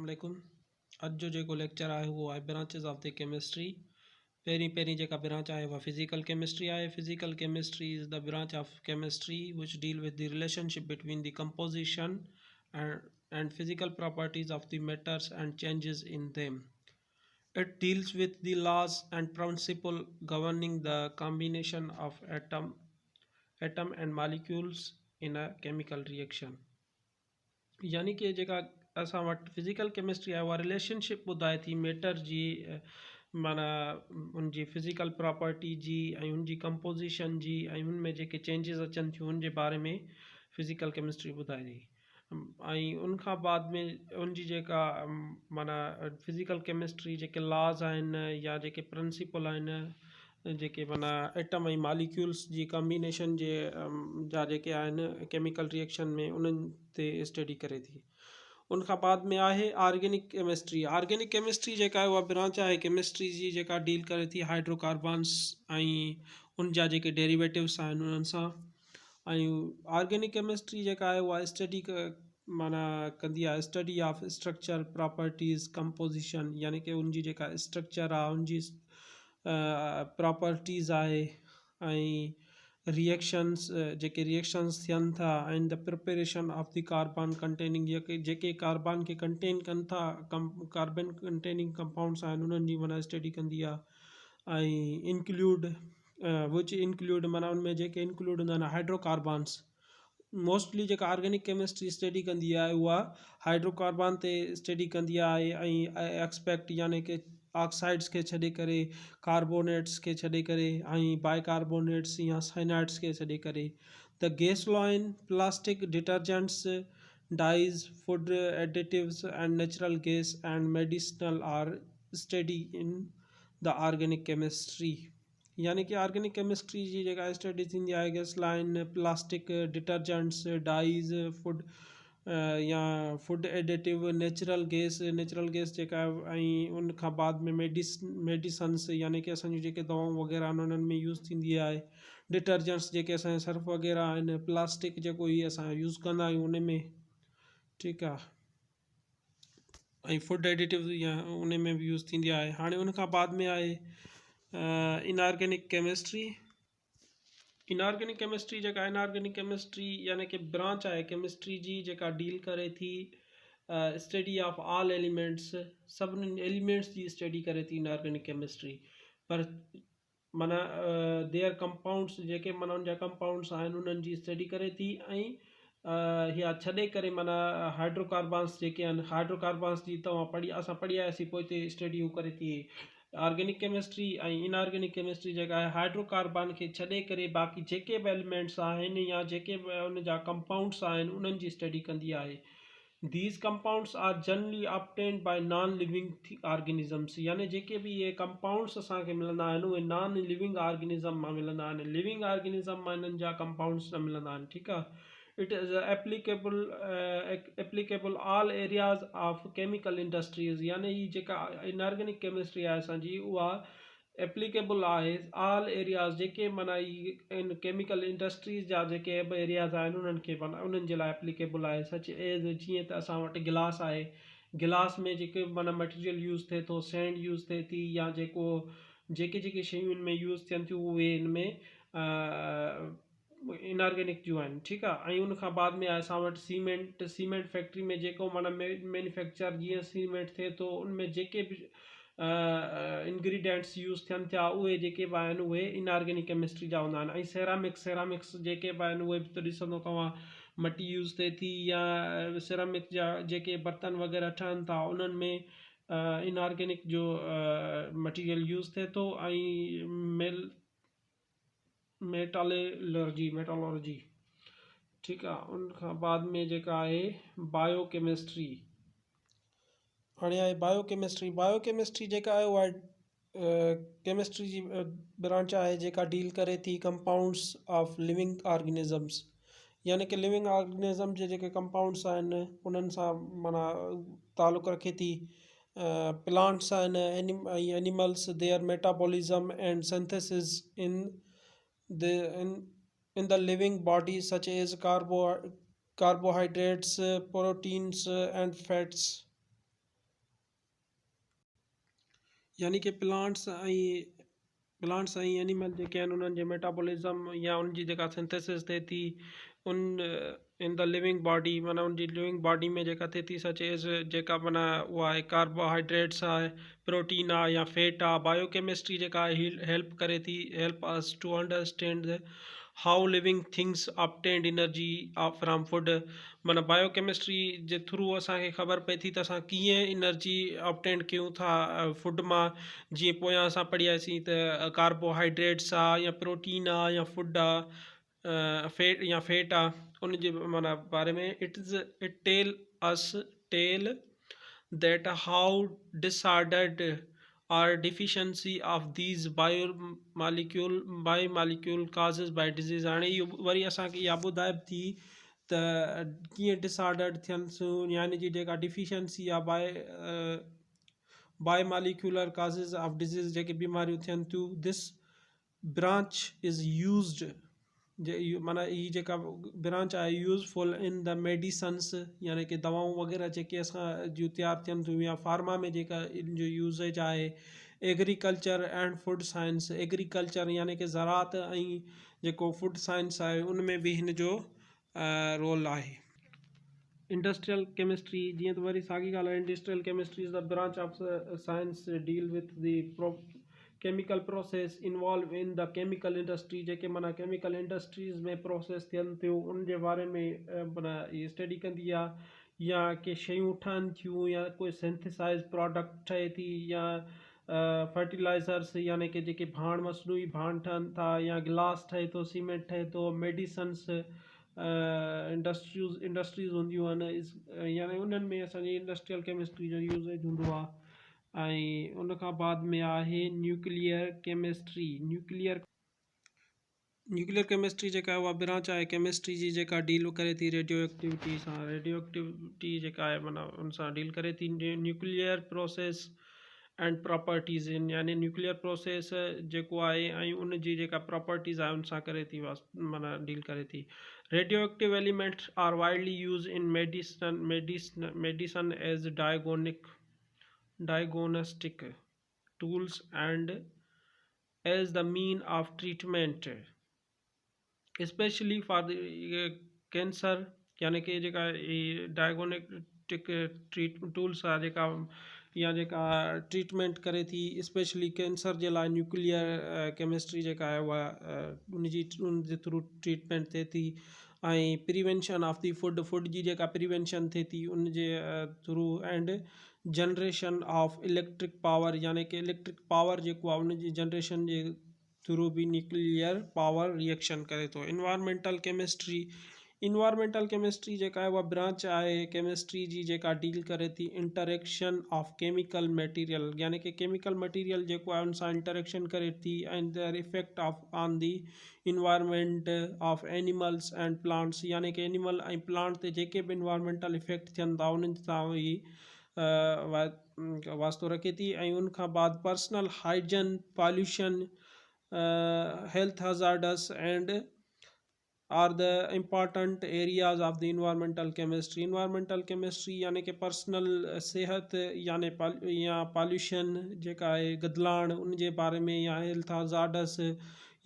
वालेकुम। अॼु जो जेको लेक्चर आहे उहो आहे ब्रांचेस ऑफ द केमिस्ट्री। पहिरीं जेका ब्रांच आहे उहा फिज़िकल केमिस्ट्री आहे। Physical chemistry is the branch of chemistry which deal with the relationship between the composition and physical properties of the matters and changes in them. It deals with the laws and principle governing the combination of atom and molecules in a chemical reaction. यानी कि जेका असां वटि physical chemistry आहे उहा relationship ॿुधाए थी matter जी माना उनजी फिज़िकल प्रॉपर्टी जी ऐं उनजी कंपोज़िशन जी ऐं उनमें जेके चेंजिस अचनि थियूं उनजे बारे में फिज़िकल केमिस्ट्री ॿुधाए थी। ऐं उनखां बाद में उनजी जेका माना फिज़िकल केमिस्ट्री जेके लॉज आहिनि या जेके प्रिंसिपल आहिनि जेके माना एटम ऐं मॉलिक्यूल्स जी कॉम्बिनेशन जे जा जेके आहिनि केमिकल रिएक्शन में उन्हनि ते स्टडी करे थी। उनखां बाद में आहे ऑर्गेनिक केमिस्ट्री। ऑर्गेनिक केमिस्ट्री जेका आहे उहा ब्रांच आहे केमिस्ट्री जी जेका डील करे थी हाइड्रोकार्बन्स ऐं उन जा जेके डेरिवेटिव्स आहिनि उन्हनि सां। ऐं ऑर्गेनिक केमिस्ट्री जेका आहे उहा स्टडी माना कंदी आहे study of structure properties composition यानी कि उनजी जेका स्ट्रक्चर आहे उनजी प्रॉपर्टीज़ आहे ऐं रिएक्शंस जेके रिएक्शंस थियनि था and the preparation of the carbon containing जेके कार्बन खे कंटेन कनि था कार्बन कंटेनिंग कंपाउंड्स आहिनि उन्हनि जी माना स्टडी कंदी आहे। ऐं इंक्लूड विच इंक्लूड माना उनमें जेके इंक्लूड हूंदा आहिनि हाइड्रोकार्बन्स। मोस्टली जेका ऑर्गेनिक केमिस्ट्री स्टडी कंदी आहे उहा हाइड्रोकार्बन ते स्टडी कंदी आहे ऐं एक्सपेक्ट यानी कि ऑक्साइड्स खे छॾे करे कार्बोनेट्स खे छॾे करे ऐं बाइकार्बोनेट्स या साइनाइड्स खे छॾे करे the gasoline plastic detergents dyes food additives and natural gas and medicinal are study in the organic chemistry. यानी कि ऑर्गेनिक केमिस्ट्री जी जेका स्टडी थींदी आहे gasoline plastic detergents dyes food या फूड एडिटिव नेचुरल गैस जेका ऐं उन खां बाद में मेडिसन्स यानी कि असांजूं जेके दवाऊं वग़ैरह आहिनि उन्हनि में यूज़ थींदी आहे। डिटर्जेंट्स जेके असांजे सर्फ वग़ैरह आहिनि प्लास्टिक जेको ही असां यूज़ कंदा आहियूं उन में ठीकु आहे ऐं फूड एडिटिव या उन में बि यूज़ थींदी आहे। हाणे उन खां बाद में आहे इनऑर्गेनिक केमिस्ट्री। इनऑर्गेनिक केमिस्ट्री जेका इनऑर्गेनिक केमिस्ट्री यानी कि ब्रांच आहे केमिस्ट्री जी जेका डील करे थी स्टडी ऑफ ऑल एलिमेंट्स सभिनी एलिमेंट्स जी स्टडी करे थी इनऑर्गेनिक केमिस्ट्री। पर माना देयर कंपाउंड्स जेके माना उनजा कंपाउंड्स आहिनि उन्हनि जी स्टडी करे थी ऐं या छॾे करे माना हाइड्रोकार्बन्स जेके आहिनि हाइड्रोकार्बन्स जी तव्हां असां पढ़ी आयासीं पोइ हिते स्टडी हू करे थी। ऑर्गेनिक केमिस्ट्री ऐं इनऑर्गेनिक केमिस्ट्री जेका आहे हाइड्रोकार्बन खे छॾे करे बाक़ी जेके बि एलिमेंट्स आहिनि या जेके बि उन जा कंपाउंड्स आहिनि उन्हनि जी स्टडी कंदी आहे। These compounds are generally obtained by non living organisms यानी जेके बि इहे कंपाउंड्स असांखे मिलंदा आहिनि उहे नॉन लिविंग ऑर्गेनिज़म मां मिलंदा आहिनि। लिविंग ऑर्गेनिज़म मां इन्हनि जा कंपाउंड्स न मिलंदा आहिनि ठीकु आहे। It is applicable all areas of chemical industries यानी ही जेका इनऑर्गेनिक केमिस्ट्री आहे असांजी उहा एप्लीकेबल आहे ऑल एरियाज़ जेके माना इन केमिकल इंडस्ट्रीज़ जा जेके बि एरियाज़ आहिनि उन्हनि खे माना उन्हनि जे लाइ एप्लीकेबल आहे। सच एज़ जीअं त असां वटि गिलास आहे गिलास में जेके माना मटीरियल यूज़ थिए थो सैंड यूज़ थिए थी या जेके शयूं इन में यूज़ थियनि थियूं उहे इन में इनऑर्गेनिक जूं आहिनि ठीकु आहे। ऐं उनखां बाद में आहे असां वटि सीमेंट फैक्ट्री में जेको माना मैन्युफैक्चर जीअं सीमेंट थिए थो उनमें जेके बि इंग्रीडियंट्स यूज़ थियनि था उहे जेके बि आहिनि उहे इनऑर्गेनिक केमिस्ट्री जा हूंदा आहिनि। ऐं सेरामिक्स जेके बि आहिनि उहे बि त ॾिसंदो तव्हां मटी यूज़ थिए थी या सेरामिक जा जेके बर्तन वग़ैरह ठहनि था उन्हनि में इनऑर्गेनिक जो मटीरियल यूज़ थिए थो। ऐं मेटालॉजी ठीकु आहे। उनखां बाद में जेका आहे बायोकेमिस्ट्री। हाणे आहे बायोकेमिस्ट्री जेका आहे उहा केमिस्ट्री जी ब्रांच आहे जेका डील करे थी कंपाउंड्स ऑफ लिविंग ऑर्गेनिज़म्स यानी कि लिविंग ऑर्गेनिज़म जे जेके कंपाउंड्स आहिनि उन्हनि सां माना तालुक़ु रखे थी। प्लांट्स आहिनि animals their metabolism and synthesis in the living body such as carbohydrates proteins and fats। यानी कि प्लांट्स ऐं एनिमल जेके आहिनि उन्हनि जे मेटाबॉलिज़म या उनजी जेका सिंथेसिस थिए थी उन इन द लिविंग बॉडी माना उनजी लिविंग बॉडी में जेका थिए थी सच एज़ जेका माना उहा आहे कार्बोहाइड्रेट्स आहे, प्रोटीन आहे या फैट आहे। बायोकेमिस्ट्री जेका आहे हेल्प करे थी, help us to understand how living things obtained energy from food. माना बायोकेमिस्ट्री जे थ्रू असांखे ख़बर पए थी त असां कीअं एनर्जी ऑब्टेन्ड कयूं था फूड मां। जीअं पोयां असां पढ़ियासीं त कार्बोहाइड्रेट्स आहे या प्रोटीन आहे या फूड आहे फैट आहे उन जे माना बारे में it tell that how disordered or deficiency of these biomolecule causes by disease। हाणे इहो वरी असांखे इहा ॿुधाए थी त कीअं डिसऑर्डर्ड थियनि थियूं यानी जी जेका डिफिशंसी आहे बायोमॉलिक्यूलर काज़िस ऑफ डिज़ीज़ जेके बीमारियूं थियनि थियूं। दिस ब्रांच इज़ यूज़्ड माना ही जेका ब्रांच आहे यूज़फुल इन द मेडिसन्स यानी कि दवाऊं वग़ैरह जेके असां जूं तयारु थियनि थियूं या फार्मा में जेका इन जो यूज़ेज आहे। Agriculture and food science, agriculture यानी कि ज़राअत ऐं जेको फूड साइंस आहे उन में बि हिन जो रोल आहे। इंडस्ट्रियल केमिस्ट्री जीअं त वरी साॻी ॻाल्हि आहे। Industrial chemistry is the branch of science deal with the chemical process involve in the chemical industry. जेके माना केमिकल इंडस्ट्रीज़ में प्रोसेस थियनि थियूं उन जे बारे में माना इहा स्टडी कंदी आहे। या के शयूं ठहनि थियूं या कोई सिंथेसाइज़ प्रोडक्ट ठहे थी या फर्टिलाइज़र्स यानी कि जेके भाण मसनूई भाण ठहनि था या गिलास ठहे थो, सीमेंट ठहे थो, मेडिसन्स इंडस्ट्रीज़ हूंदियूं आहिनि यानी उन्हनि में असांजी इंडस्ट्रियल केमिस्ट्री जो यूज़ेज हूंदो आहे। ऐं उन खां बाद में आहे न्यूक्लियर केमिस्ट्री। न्यूक्लियर केमिस्ट्री जेका आहे उहा ब्रांच आहे केमिस्ट्री जी जेका डील करे थी रेडियो एक्टिविटी सां। रेडियो एक्टिविटी जेका आहे माना उन सां डील करे थी। न्यूक्लियर प्रोसेस एंड प्रॉपर्टीज़ इन यानी न्यूक्लियर प्रोसेस जेको आहे ऐं उन जी जेका प्रॉपर्टीज़ आहे उन सां करे थी माना डील करे थी। Radioactive elements are widely use in medicine as diagnostic tools and as the mean of treatment especially for the cancer। यानी कि जेका डायग्नोस्टिक टूल्स आहे जेका या जेका ट्रीटमेंट करे थी स्पेशली कैंसर जे लाइ न्यूक्लियर केमिस्ट्री जेका आहे उहा उन जे थ्रू ट्रीटमेंट थिए थी। ऐं प्रिवेंशन ऑफ दी फूड जी जेका प्रिवेंशन थिए थी उन जे through and generation of electric power यानी कि इलेक्ट्रिक पावर जेको आहे उन जी जनरेशन जे थ्रू बि न्यूक्लियर पावर रिएक्शन करे थो। इन्वायरमेंटल केमिस्ट्री जेका आहे उहा ब्रांच आहे केमिस्ट्री जी जेका डील करे थी इंटरेक्शन ऑफ केमिकल मटीरियल यानी कि केमिकल मटीरियल जेको आहे उन सां इंटरेक्शन करे थी and their effect on the environment of animals and plants यानी कि एनिमल ऐं प्लांट ते जेके बि इन्वायरमेंटल इफेक्ट थियनि था उन्हनि सां ई वास्तो रखे थी। ऐं उनखां बाद personal Huygens pollution health hazards and are the important areas of the environmental chemistry यानी कि पर्सनल सेहत यानी या पॉल्यूशन जेका आहे गदलाण उन जे बारे में या हेल्थ हज़ार्ड्स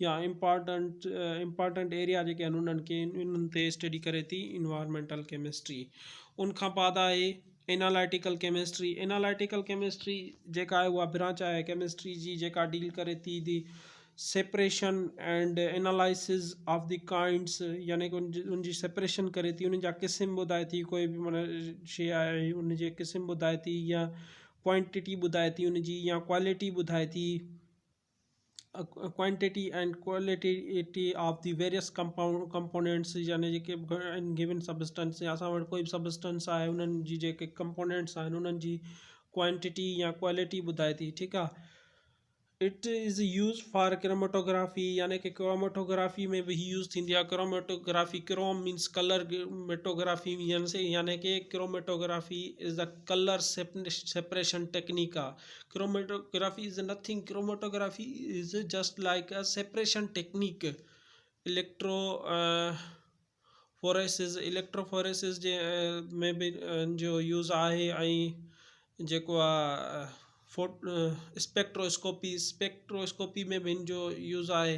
या इम्पॉर्टेंट एरिया जेके आहिनि उन्हनि खे इन्हनि ते स्टडी करे थी इन्वायरमेंटल केमिस्ट्री। उनखां बाद आहे एनालिटिकल केमिस्ट्री जेका आहे उहा ब्रांच आहे केमिस्ट्री जी जेका डील करे थी the separation and analysis of the kinds यानी कि उनजी सेपरेशन करे थी उन जा क़िस्म ॿुधाए थी। कोई बि माना शइ आहे उन जे क़िस्म ॿुधाए थी या क्वांटिटी ॿुधाए थी उन जी या क्वालिटी ॿुधाए थी। Quantity and quality of the various components यानी जेके गिवन सबस्टेंस या असां वटि कोई बि सबस्टेंस आहे उन्हनि जी जेके कंपोनेंट्स आहिनि उन्हनि जी क्वांटिटी या क्वालिटी ॿुधाए थी। ठीकु आहे। It is use for chromatography यानी कि क्रोमेटोग्राफी में भी यूज़ थींदी आहे। Chromatography chrome means colour matography यानी कि chromatography is the colour separation technique आहे। Chromatography is nothing, chromatography is just like a separation technique. Electrophoresis जे में बि जो यूज़ आहे। ऐं जेको आहे स्पेक्ट्रोस्कोपी में भी जो यूज़ आहे।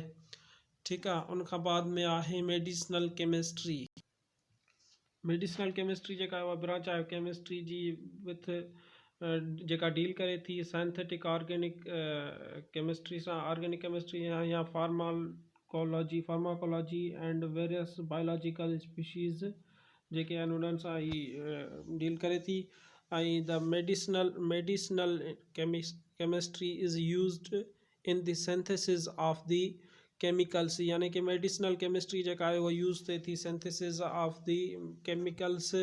ठीक है, उनखां बाद में आहे मेडिसिनल केमिस्ट्री जेका आहे उहा ब्रांच आहे केमिस्ट्री जी विथ जेका डील करे थी साइंथेटिक ऑर्गेनिक केमिस्ट्री सां, ऑर्गेनिक केमिस्ट्री या pharmacology and various biological species जेके आहिनि उन्हनि सां ई डील करे थी। ऐं the medicinal chemistry is used in the synthesis of the chemicals, यानी कि मेडिसिनल केमिस्ट्री जेका आहे उहा यूज़ थिए थी synthesis of the chemicals,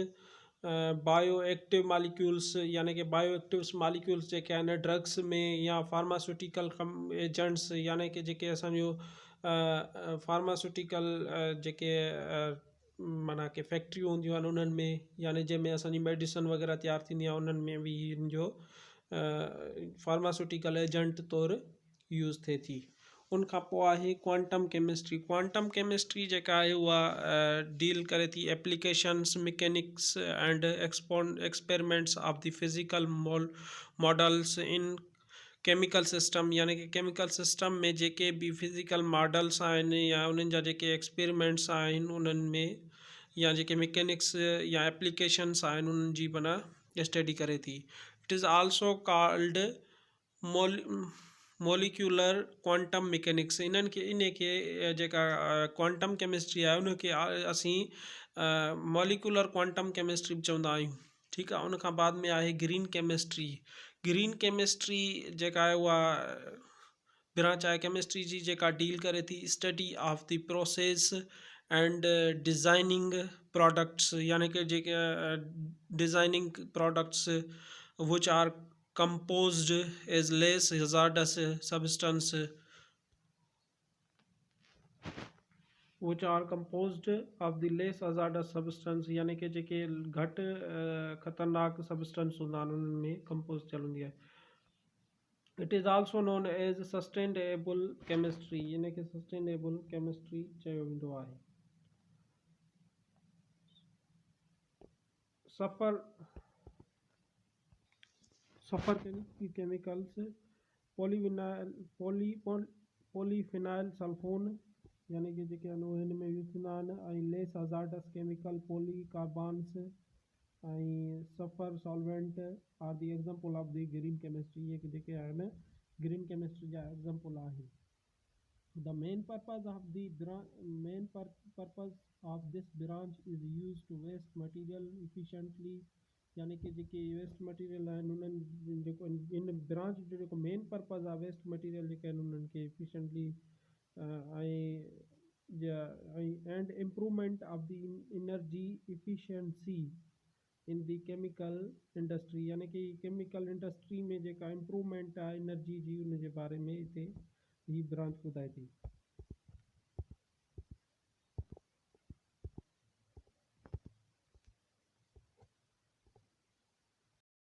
bio active molecules, यानी कि बायो एक्टिव मालिक्यूल्स जेके आहिनि ड्रग्स में या फार्मास्यूटिकल एजेंट्स, यानी कि जेके असांजो फार्मास्यूटिकल जेके माना कि फैक्ट्रियूं हूंदियूं आहिनि उन्हनि में, यानी जंहिंमें असांजी मेडिसन वग़ैरह तयारु थींदी आहे उन्हनि में बि हिन जो फार्मास्यूटिकल एजेंट तौरु यूज़ थिए थी। उनखां पोइ आहे क्वांटम केमिस्ट्री जेका आहे उहा डील करे थी applications mechanics and experiments of the physical models in chemical system, यानी कि केमिकल सिस्टम में जेके भी फिज़िकल मॉडल्स आहिनि या उन्हनि जा जेके एक्सपेरिमेंट्स आहिनि उन्हनि में, या जेके मैकेनिक्स या एप्लीकेशंस आहिनि उन्हनि जी माना स्टडी करे थी। It is also called molecular quantum mechanics. इन खे जेका क्वांटम केमिस्ट्री आहे उनखे असीं मोलिकुलर क्वांटम केमिस्ट्री बि चवंदा आहियूं। ठीकु आहे, उनखां बाद में आहे ग्रीन केमिस्ट्री जेका आहे उहा ब्रांच आहे केमिस्ट्री जी जेका डील करे थी study of the process and designing products, यानी कि जेके designing products which are composed as less hazardous substance which are composed of the less hazardous substance, यानी कि जेके घटि ख़तरनाक सब्सटेंस हूंदा आहिनि उन्हनि में कंपोज थियल हूंदी आहे। It is also known as sustainable chemistry, यानी कि सस्टेनेबल केमिस्ट्री चयो वेंदो आहे। सफ़र केमिकल्स पॉलीफिनाइल सल्फोन, यानी कि जेके आहिनि उहे हिन में यूज़ थींदा आहिनि, ऐं लेस हज़ार्डस केमिकल पॉलीकार्बन्स ऐं safer solvent are the example of the green chemistry, इहे जेके आहिनि ग्रीन केमिस्ट्री जा एग्जाम्पल आहिनि। The main purpose of this branch is use to waste material efficiently, यानी कि जेके वेस्ट मटीरियल आहिनि उन्हनि जेको इन ब्रांच जो जेको मेन पर्पज़ आहे वेस्ट मटीरियल जेके आहिनि उन्हनि खे efficiently and improvement of the energy efficiency in the chemical industry, यानी कि केमिकल इंडस्ट्री में जेका इम्प्रूवमेंट आहे एनर्जी जी उन जे बारे में हिते ही ब्रांच ॿुधाए थी।